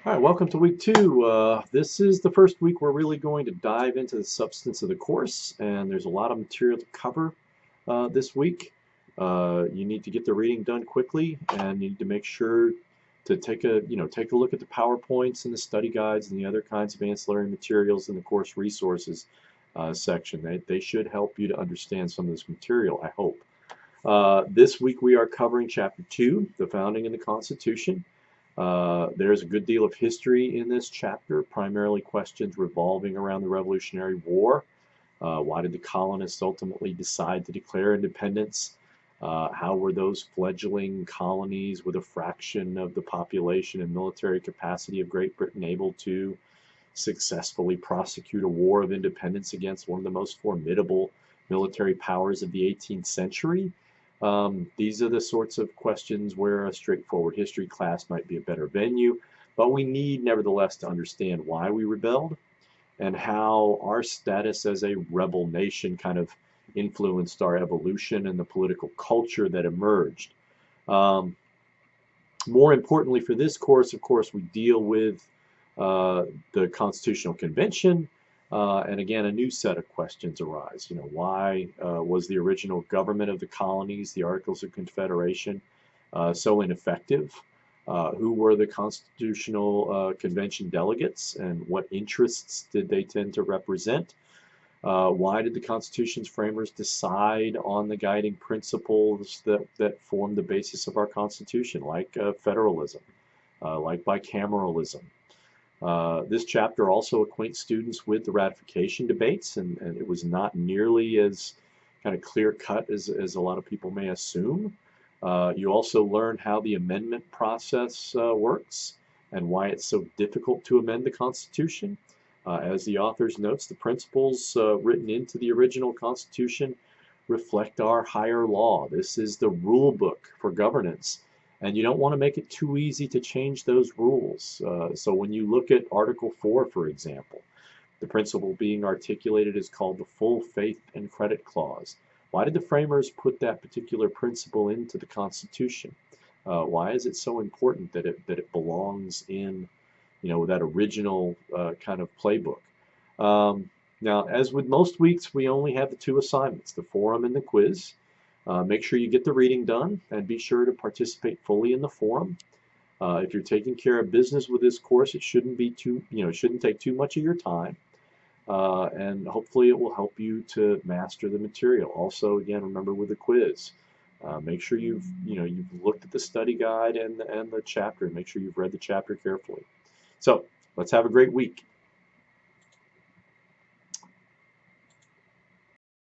All right, welcome to week two. This is the first week we're really going to dive into the substance of the course, and there's a lot of material to cover this week. You need to get the reading done quickly, and you need to make sure to take a look at the PowerPoints and the study guides and the other kinds of ancillary materials in the course resources section. They should help you to understand some of this material, I hope. This week we are covering Chapter 2, the Founding and the Constitution. There's a good deal of history in this chapter, primarily questions revolving around the Revolutionary War. Why did the colonists ultimately decide to declare independence? How were those fledgling colonies with a fraction of the population and military capacity of Great Britain able to successfully prosecute a war of independence against one of the most formidable military powers of the 18th century? These are the sorts of questions where a straightforward history class might be a better venue, but we need, nevertheless, to understand why we rebelled and how our status as a rebel nation kind of influenced our evolution and the political culture that emerged. Um, More importantly for this course, of course, we deal with the Constitutional Convention, and again, a new set of questions arise. Why was the original government of the colonies, the Articles of Confederation, so ineffective? Who were the Constitutional Convention delegates, and what interests did they tend to represent? Why did the Constitution's framers decide on the guiding principles that form the basis of our Constitution, like federalism, like bicameralism? This chapter also acquaints students with the ratification debates, and it was not nearly as kind of clear cut as a lot of people may assume. You also learn how the amendment process works and why it's so difficult to amend the Constitution. As the authors notes, the principles written into the original Constitution reflect our higher law. This is the rule book for governance, and you don't want to make it too easy to change those rules. So when you look at Article 4, for example, the principle being articulated is called the full faith and credit clause. Why did the framers put that particular principle into the Constitution? Why is it so important that it belongs in, that original kind of playbook? Now, as with most weeks, we only have the two assignments, the forum and the quiz. Make sure you get the reading done and be sure to participate fully in the forum. If you're taking care of business with this course, it shouldn't be too, it shouldn't take too much of your time. And hopefully it will help you to master the material. Also, again, remember with the quiz, make sure you've looked at the study guide and the chapter, and make sure you've read the chapter carefully. So let's have a great week.